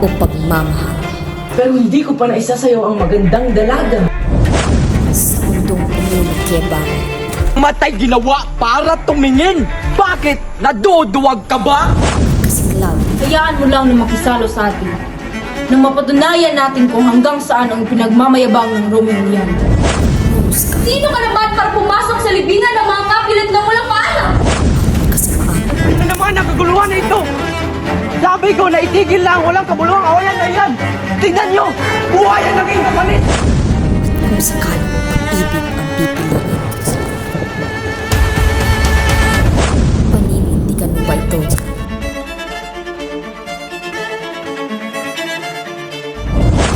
o pagmamahal. Pero hindi ko pa naisasayaw ang magandang dalaga. Sa mundong umunakyabang, Matay ginawa para tumingin! Bakit? Naduduwag ka ba? kasing love, Hayaan mo lang na makisalo sa atin. Nang mapatunayan natin kung hanggang saan ang pinagmamayabang ng Romeo yan. humusga, Sino ka naman para pumasok sa libingan ng mga kapilit na walang paalam? kasamaan, Ano naman ang kaguluhan na ito? Sabi ko na itigil lang, walang kabuluhang awayan na yan! Tingnan nyo! Buhay ang naging kapalit! kung sakaling pag-ibig ang pipiliin. Paninindigan mo ba ito?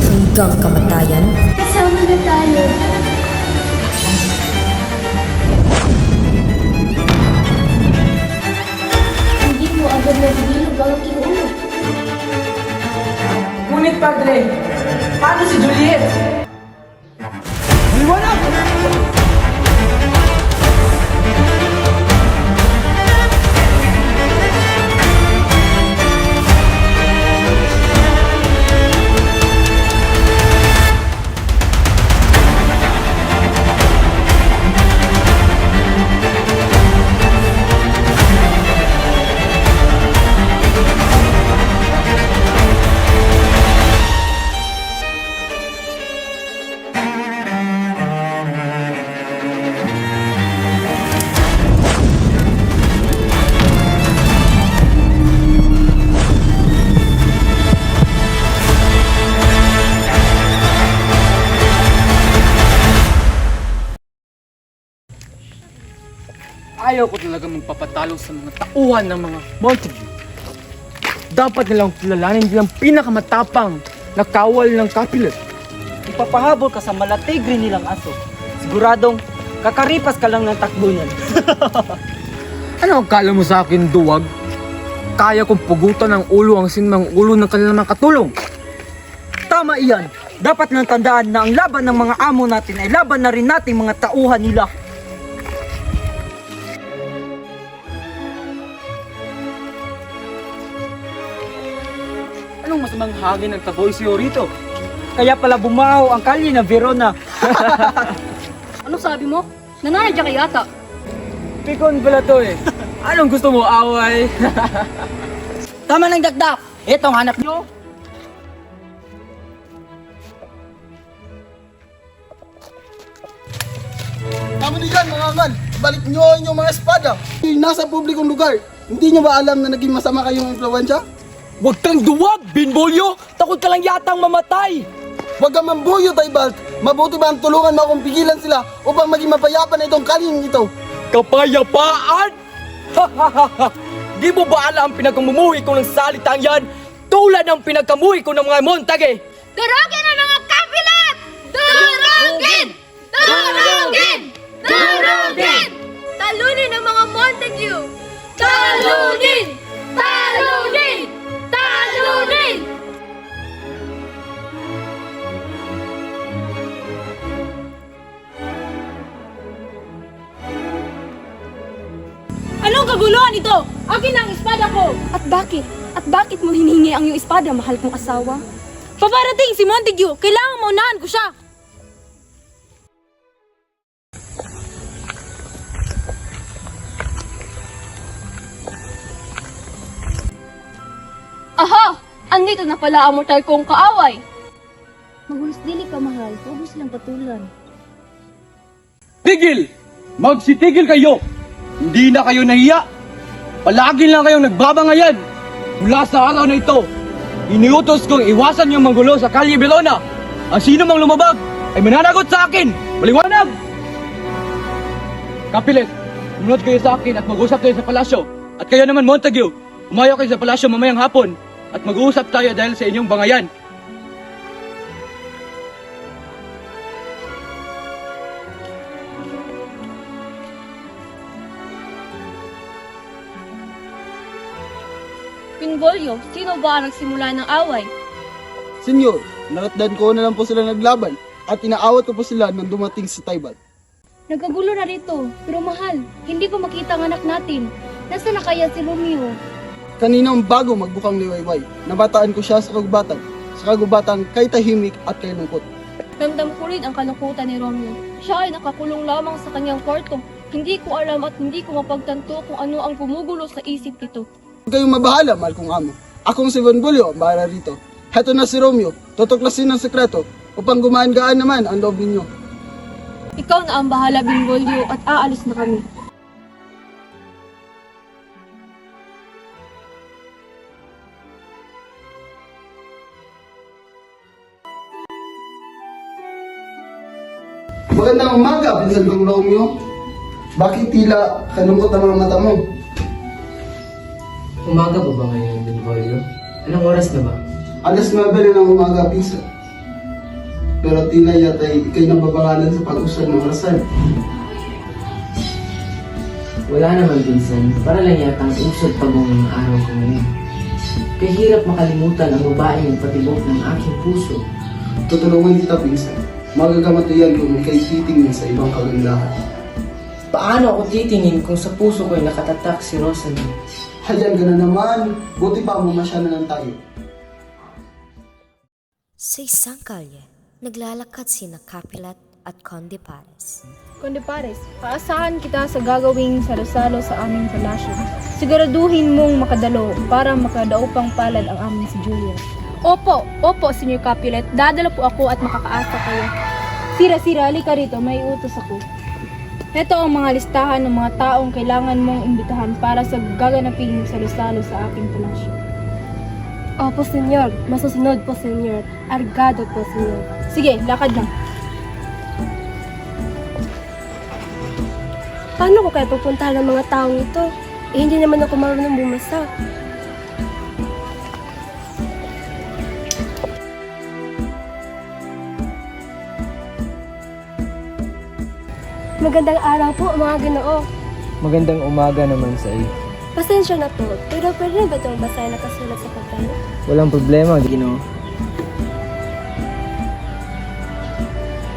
Hanggang kamatayan? Kasama na tayo. Hindi mo agad nabilog ang aking ulo. Ngunit, Padre, paano si Juliet? Liwanag! Ayaw ko talaga magpapatalo sa mga tauhan ng mga Montague. Dapat nilang kilalanin bilang pinakamatapang na kawal ng Capulet. Ipapahabol ka sa malatigre nilang aso. Siguradong kakaripas ka lang ng takbo niyan. Ano ang kala mo sa akin, duwag? Kaya kong pugutan ng ulo ang sinmang ulo ng kanilang mga katulong. Tama iyan. Dapat lang tandaan na ang laban ng mga amo natin ay laban na rin nating mga tauhan nila. Anong masamang hangin ang taboy siyo rito? Kaya pala bumaho ang kalye na Verona. Ano sabi mo? Nananadya ka yata. Pikon pala to eh. Anong gusto mo, away? Tama ng dagdak. Itong hanap nyo. Tama na yan mga angal, balik nyo ang inyong mga espada. Nasa publikong lugar, hindi nyo ba alam na naging masama kayong impluensya? Huwag kang duwag, Binbolyo! Takot ka lang yatang mamatay! Huwag kang mambuyo, Taybalt. Mabuti ba ang tulungan mo akong pigilan sila upang maging mapayapa na itong kaling ito? Kapayapaan! Di mo ba alam ang pinagkamumuhi ko ng salitang yan? Tulad ng pinagkamuhi ko ng mga Montague! Durugin ang mga kapilit! Durugin! Durugin! Durugin! Talunin ang mga Montague! Talunin! Talunin! Talunin! Anong kaguluhan ito? Akin ang espada ko! At bakit? At bakit mo hinihingi ang iyong espada, mahal kong asawa? Paparating si Montague! Kailangan maunahan ko siya! Aha! Andito na pala ang mortal kong kaaway! Magulos dili ka, mahal. Huwag mo silang patulan. Tigil! Magsitigil kayo! Hindi na kayo nahiya! Palagi lang kayong nagbabangayan! Mula sa araw na ito, iniutos kong iwasan yung manggulo sa Kalye Verona! Ang sino mang lumabag ay mananagot sa akin! Maliwanag! Kapilet, sumunod kayo sa akin at mag-usap tayo sa palasyo. At kayo naman, Montague, umayaw kayo sa palasyo mamayang hapon at mag-uusap tayo dahil sa inyong bangayan. Pinbolyo, sino ba ang nagsimula ng away? Senyor, naratdan ko na lang po sila naglaban at inaawat ko po sila nang dumating sa Taybalt. Nagkagulo na rito. Pero mahal, hindi ko makita ang anak natin. Nasaan na kaya si Romeo? Kaninang bago magbukang liwayway, nabataan ko siya sa kagubatan kay tahimik at kay lungkot. Ramdam ko rin ang kalungkutan ni Romeo. Siya ay nakakulong lamang sa kanyang kwarto. Hindi ko alam at hindi ko mapagtanto kung ano ang gumugulo sa isip nito. Huwag kayong mabahala, mahal kong amo. Akong si Bonbolio, ang bahala rito. Heto na si Romeo, tutuklasin ng sekreto upang gumaan-gaan naman ang loob ninyo. Ikaw na ang bahala, Bingolyo, at aalis na kami. Magandang umaga, pinsan kong Romeo. Bakit tila kalungkot ang mga mata mo? Umaga pa ba ngayon, Benvolio? Anong oras na ba? Alas 9 na ng umaga, pinsan. Pero tila yata ikay nababangalan sa pag-usad ng rasal. Wala naman, Vincent. Para lang yata ang usod pagong ng araw ko ngayon. Kaya hirap makalimutan ang babaeng nagpatibok ng aking puso. Tutulungan kita, pinsan. Magagamot yan kung ikay titingin sa ibang kagandahan. Paano ako titingin kung sa puso ko ay nakatatak si Rosalie? Hayan ka na naman. Buti pa mamasya na lang tayo. Sa isang kalye, naglalakad sina Capulet at Conde Pares. Conde Pares, paasahan kita sa gagawing salo-salo sa aming palasyo. Siguraduhin mong makadalo para makadaupang palad ang aming si Julia. Opo, Senior Capulet. Dadala po ako at makakaasa kayo. Sira, halika rito, may utos ako. Ito ang mga listahan ng mga taong kailangan mong imbitahan para sa gaganaping salo-salo sa aking palasyo. Opo, Senyor. Masusunod po, Senyor. Argado po, Senyor. Sige, lakad lang. Paano ko kaya pupuntahan ng mga taong ito? Eh, hindi naman ako marunong bumasa. Magandang araw po, mga Ginoo. Magandang umaga naman sa iyo. Pasensya na po, pero pwede ba itong basahin na kasulat sa papel? Walang problema, Ginoo.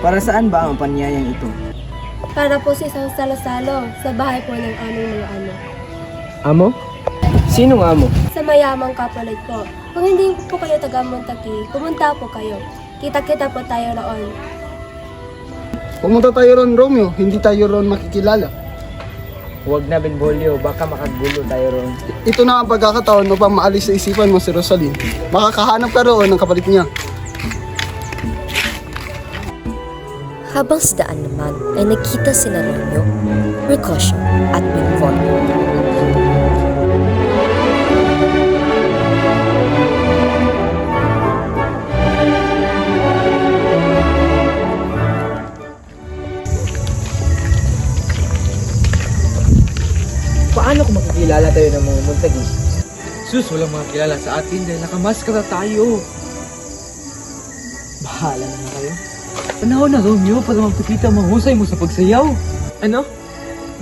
Para saan ba ang panyayang ito? Para po sa isang salo-salo sa bahay po ng aming mga amo. Amo? Sinong amo? Sa mayamang kapalit po. Kung hindi po kayo taga-Montaki, pumunta po kayo. Kita-kita po tayo roon. Pumunta tayo ron, Romeo. Hindi tayo ron makikilala. Huwag na, Benvolio. Baka makagulo tayo ron. Ito na ang pagkakataon upang maalis sa isipan mo si Rosalie. Makakahanap ka roon ng kapalit niya. Habang sa daan naman ay nakita sina Romeo, Mercutio at Benvolio. Paano kung makikilala tayo ng mga Montagi? Sus, walang mga kilala sa atin dahil nakamaskara tayo. Bahala na kayo. Panahon na, Romeo, para magpakita ang mahusay mo sa pagsayaw. Ano?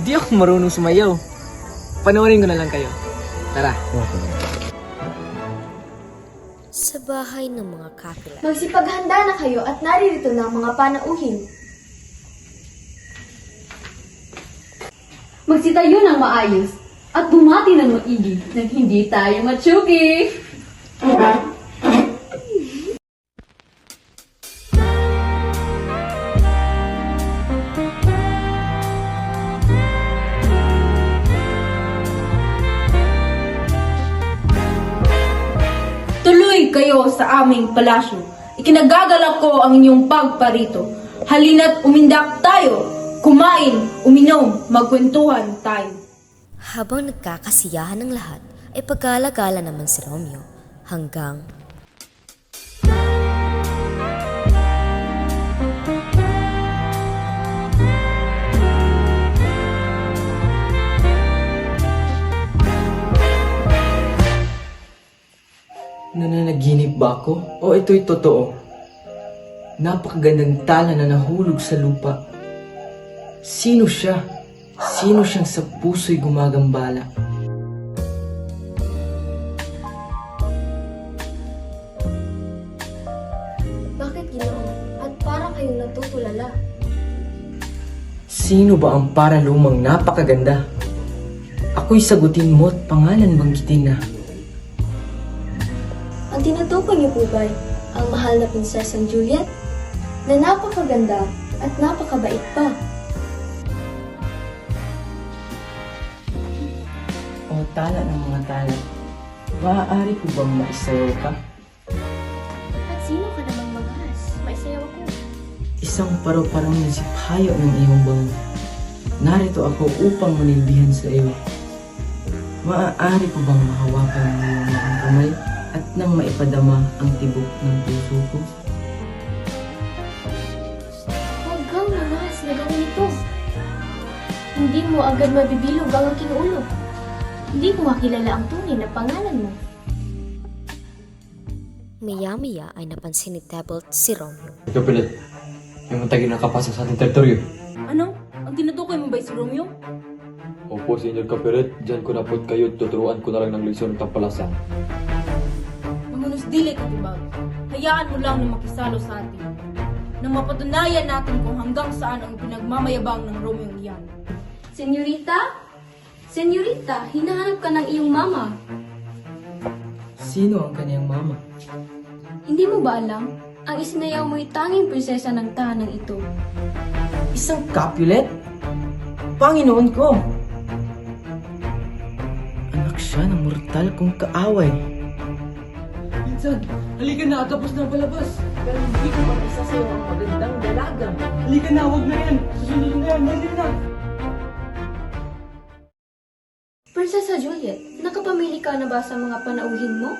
Di ako marunong sumayaw. Panoorin ko na lang kayo. Tara. Sa bahay ng mga Capulet, Magsipaghanda na kayo at naririto na ang mga panauhin. Magsitayo ng maayos at bumati ng maigi nang hindi tayo matsuki. Tuloy kayo sa aming palasyo. Ikinagagalak ko ang inyong pagparito. Halina't umindak tayo. Kumain, uminom, magkwentuhan tayo. habang nagkakasiyahan ng lahat, ay pagkalagala naman si Romeo hanggang Nananaginip ba ako? O ito'y totoo? Napakagandang tala na nahulog sa lupa. Sino siya? Sino siyang sa puso'y gumagambala? Bakit Ginoo? At parang kayong natutulala? Sino ba ang para lumang napakaganda? Ako'y sagutin mo at pangalan banggitin na. tinutukoy niyo po ba ang mahal na prinsesang Juliet? Na napakaganda at napakabait pa. O tala ng mga tala, maaari ko bang maisayaw ka? At sino ka namang manghas? Maisayaw ako. Isang paru-parong na siphayo ng iyong bango. Narito ako upang manilbihan sa iyo. Maaari ko bang mahawakan ng iyong mga kamay at nang maipadama ang tibok ng puso ko? Huwag kang manghas na gawin ito. Hindi mo agad mabibilog ang aking ulo. Hindi ko makilala ang tunay na pangalan mo. Maya-maya ay napansin ni Tybalt si Romeo. Kapilit, may muntagin nakapasok sa ating teritoryo. Ano? Ang tinutukoy mo ba si Romeo? Opo, Senyor Kapilit, dyan ko napot kayo at tuturuan ko na lang ng leksyon ng tampalasan. Mangunos dili ka, Tibag. Hayaan mo lang na makisalo sa atin. Nang mapatunayan natin kung hanggang saan ang pinagmamayabang ng Romeo iyan. Senyorita? Senyorita, hinahanap ka ng iyong mama. Sino ang kanyang mama? Hindi mo ba alam? Ang isinayaw mo'y tanging prinsesa ng tahanang ito. Isang Capulet? Panginoon ko! Anak siya ng mortal kong kaaway. Minsan, halika na, tapos na ang palabas. Pero hindi ko pa isasayaw ang magandang dalaga. Halika na, huwag na yan. Susunod na yan, halika na. Prinsesa Juliet, nakapamili ka na ba sa mga panauhin mo?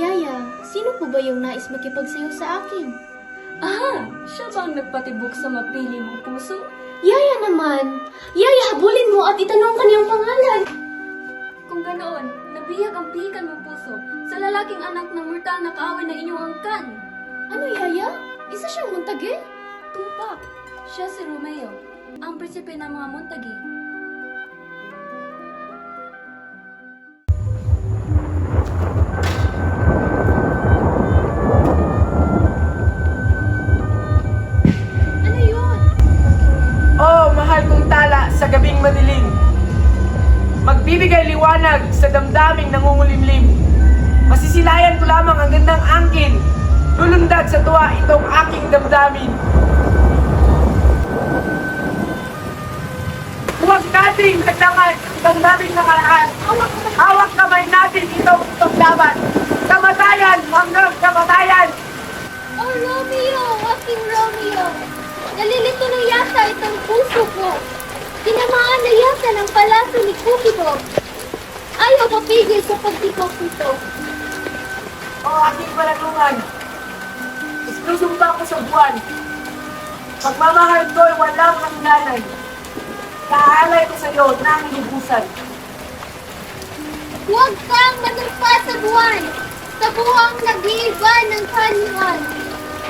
Yaya, sino po ba yung nais makipagsayaw sa akin? Aha, siya ba ang nagpatibok sa mapili mong puso? Yaya naman! Yaya, habulin mo at itanong kanyang pangalan! Kung ganoon, nabiyag ang pihikan mong puso sa lalaking anak ng mortal na kaaway na inyong angkan. Ano, Yaya? Isa siyang muntagi? Tumpak, siya si Romeo, ang prinsipe ng mga muntagi. Ano yun? Oh, mahal kong tala sa gabing madilim. Magbibigay liwanag sa damdaming nangungulimlim. Masisilayan ko lamang ang gandang angkin. Lulundag sa tuwa itong aking damdamin. Huwag nating nagdangan itong daming nakaraan. Hawak kamay natin itong laban. Kamatayan hanggang kamatayan. Oh, Romeo! Aking Romeo! Nalilito na yata itong puso ko. Tinamaan na yata ng palaso ni Cupido. Ayaw mapigil sa pagtikok nito. O aking palatungan. Isusumpa ko sa buwan. Pagmamahal ko'y walang hangganan. Kaalay ko sa iyo ng libusan. Huwag kang manumpa sa buwan, sa buwang nag-iiba ng kanyuan.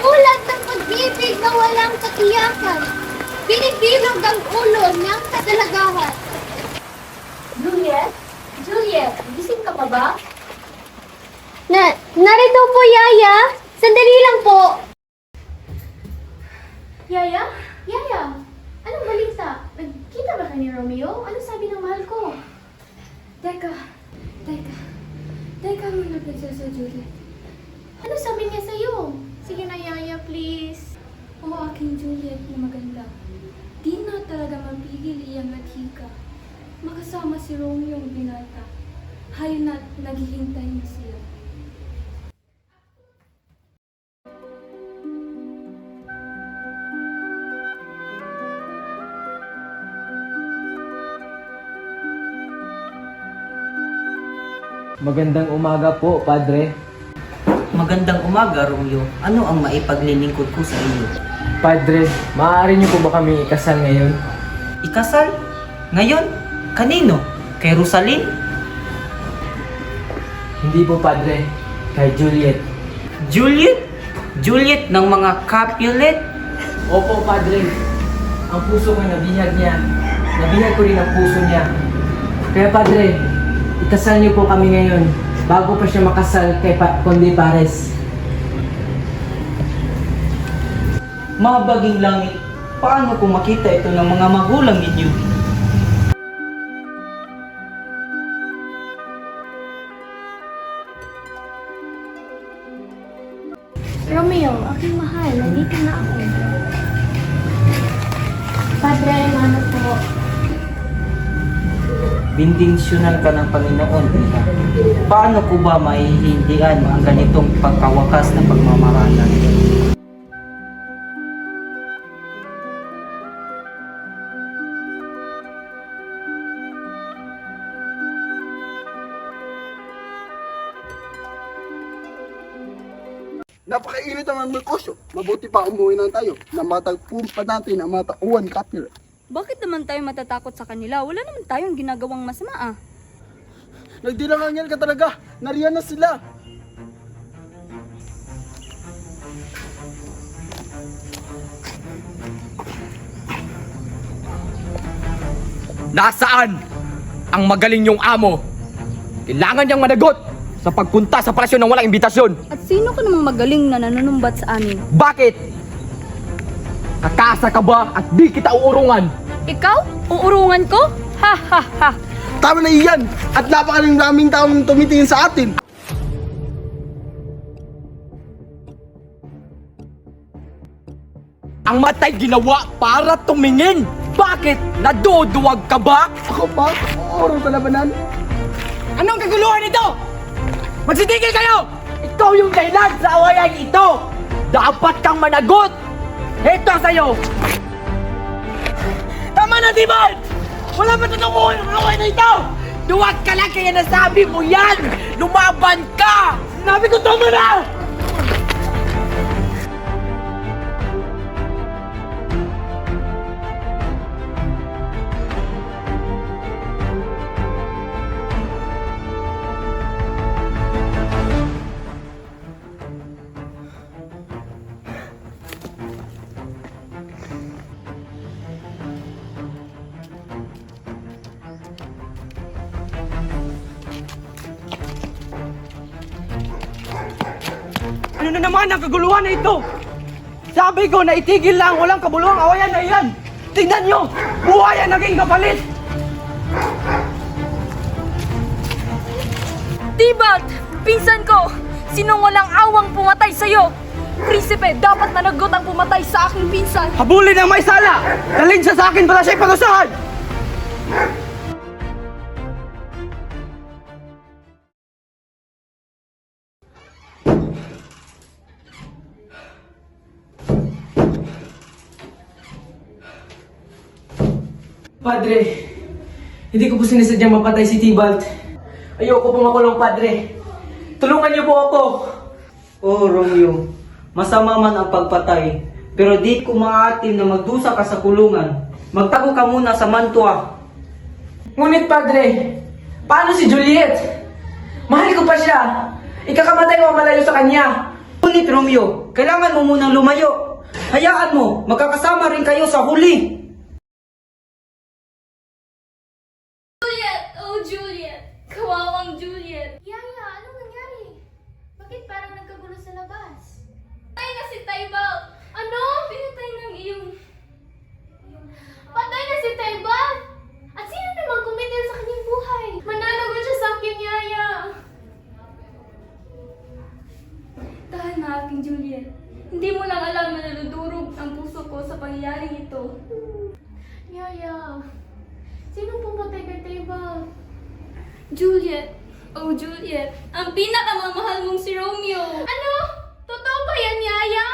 Tulad ng pag-ibig na walang katiyakan, binibilog ang ulo ng kadalagahan. Juliet? Juliet, gising ka pa ba? Narito po, Yaya. Sandali lang po. Yaya? Yaya? Anong balita? Nagkita ba ka ni Romeo? Ano sabi ng mahal ko? Teka muna, Prinsesa Juliet. Ano sabi niya sa'yo? Sige na, Yaya, please. Oo, aking Juliet na maganda. Di na talaga mapigil iyang naghika. Makasama si Romeo ang binata. Hay na't naghihintay na siya. Magandang umaga po, Padre. Magandang umaga, Romeo. Ano ang maipaglilingkod ko sa iyo? Padre, maaari niyo po ba kami ikasal ngayon? Ikasal? Ngayon? Kanino? Kay Rosaline? Hindi po, Padre. Kay Juliet. Juliet? Juliet ng mga Capulet? Opo, Padre. Ang puso ko nabihag niya. Nabihag ko rin ang puso niya. Kaya, Padre, ikasal niyo po kami ngayon bago pa siya makasal kay Conde Pares. Mabaging langit, paano kung makita ito ng mga magulang ninyo? Romeo, aking mahal, nandito na ako. Padre, mano po. Bindensyonan ka ng Panginoon, Ina. Paano ko ba maihindihan ang ganitong pagkawakas na pagmamahalan? Napakainit naman Mercosio. Mabuti pa umuwi na tayo na matagpun pa natin ang mga tauhan kapir. Bakit naman tayo matatakot sa kanila? Wala naman tayong ginagawang masama ah. Nagdilangangan ka talaga. Nariyan na sila. Nasaan ang magaling yung amo? Kailangan niyang managot sa pagpunta sa palasyo ng walang imbitasyon. At sino ka namang magaling na nanunumbat sa amin? Bakit? Kakasa ka ba at di kita uurungan? Ikaw? Uurungan ko? Ha ha ha! Tama na iyan. At napakaling daming taong tumitingin sa atin. Ang matay ginawa para tumingin. Bakit? Naduduwag ka ba? Ako pa? Uurong sa labanan? Anong kaguluhan ito? Magsitigil kayo! Ikaw yung dahilan sa awayan ito! Dapat kang managot! Ito sa'yo! Tama na, Timon! Wala pa tutunguhan ang away na ito! Duwag ka lang kaya nasabi mo yan! Lumaban ka! Sinabi ko tama na! Ano na naman ang kaguluhan na ito? Sabi ko na itigil lang, walang kabuluhang awayan na iyan! Tingnan nyo! Buhay ang naging kapalit! Tibalt! Pinsan ko! Sinong walang awang pumatay sa'yo? Prinsipe, dapat managot ang pumatay sa aking pinsan! Habulin ang may sala! Dalhin siya sa akin para siya'y parusahan! Padre, hindi ko po sinasadyang mapatay si Tibalt. Ayoko po makulong, Padre. Tulungan niyo po ako. Oh, Romeo, masama man ang pagpatay, pero di ko maatim na magdusa ka sa kulungan. Magtago ka muna sa Mantua. Ngunit, Padre, paano si Juliet? Mahal ko pa siya. Ikakamatay mo malayo sa kanya. Ngunit, Romeo, kailangan mo munang lumayo. Hayaan mo, magkakasama rin kayo sa huli. Juliet! Oh, Juliet! Kawawang Juliet! Yaya, anong nangyari? Bakit parang nagkagulo sa labas? Patay na si Tybalt! Ano? Pinatay ng iyong... Patay na si Tybalt! At sino namang kumitil sa kanyang buhay? Mananagot siya sa akin, Yaya! Tahan na aking Juliet. Hindi mo lang alam na naludurog ang puso ko sa pangyayaring ito. Yaya, sino pumatay kay Tybalt? Juliet! Oh, Juliet! Ang pinakamamahal mong si Romeo! Ano? Totoo ba yan, Yaya?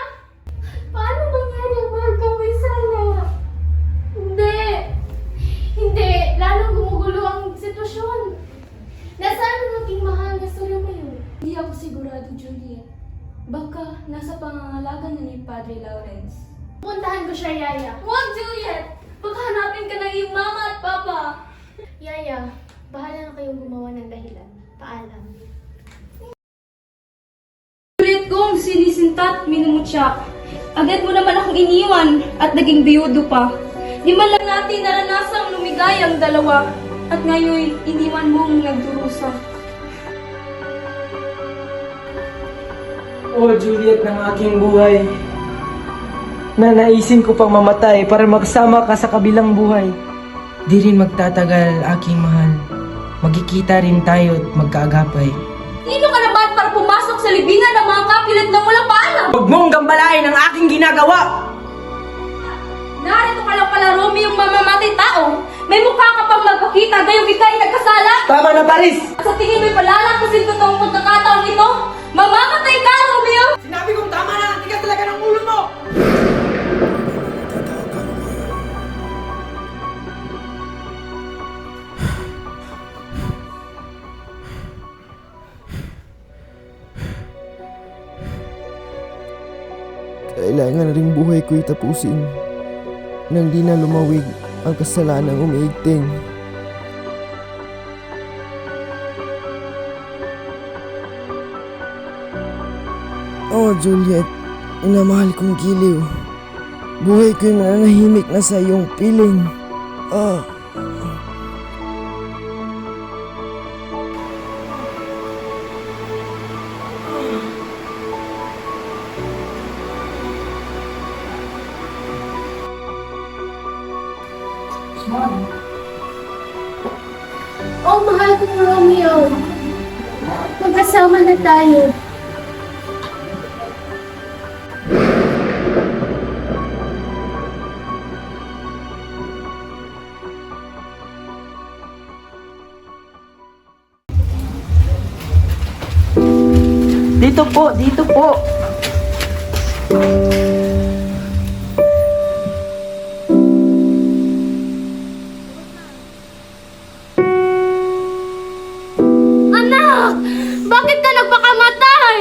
Paano mangyari ang mahal kong may sala? Hindi! Hindi! Lalong gumugulo ang sitwasyon. Nasaan ang aking mahal na si Romeo? Hindi ako sigurado, Juliet. Baka nasa pangangalaga na ni Padre Lawrence. Puntahan ko siya, Yaya. Huwag, Juliet! Baka hanapin ka ng iyong mama at papa! Yaya, bahala na kayong gumawa ng dahilan. Paalam. Juliet kong sinisintat, minumutyak. Agad mo naman akong iniwan at naging biyudo pa. Di man lang natin naranasang lumigay ang dalawa. At ngayon, iniwan mong nagdurusa. Oh, Juliet ng aking buhay. Nanaisin ko pang mamatay para magsama ka sa kabilang buhay. Di rin magtatagal, aking mahal. Magkikita rin tayo at magkaagapay. Sino ka na ba at para pumasok sa libingan ng mga kapilit na walang paalam. Huwag mong gambalain ang aking ginagawa! Narito ka lang pala, Romeo, yung mamamatay tao. May mukha ka pang magpakita, gayong ika'y nagkasala. Tama na, Paris! At sa tingin mo'y palalakasin totoong pagkakataong ito, mamamatay ka, Romeo! Sinabi kong tama na! Ang tigas talaga ng ulo mo! Kailangan ring buhay ko'y tapusin nang di na lumawig ang kasalanang umiigting. Oh Juliet, inamahal kong giliw. Buhay ko'y mananahimik na sa iyong piling. Ah. Oh, mahal kong Romeo. Magkasama na tayo. Dito po, dito po! Anak! Bakit ka nagpakamatay?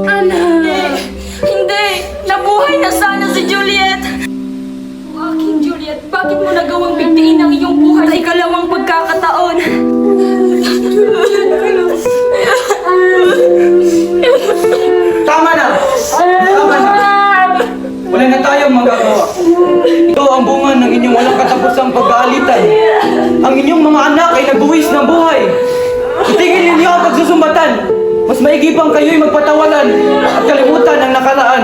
Anak! Hindi! Nabuhay na sana si Juliet! O aking Juliet, bakit mo nagawang bigtiin ang iyong buhay sa ikalawang pagkakataon? Tama na! Tama na! Wala na tayong magagawa. Ito ang bunga ng inyong walang katapusang pag-aalitan. Ang inyong mga anak ay nagbuwis ng buhay. Itigil ninyo ang pagsusumbatan. Mas maigi pang kayo'y magpatawalan at kalimutan ang nakaraan.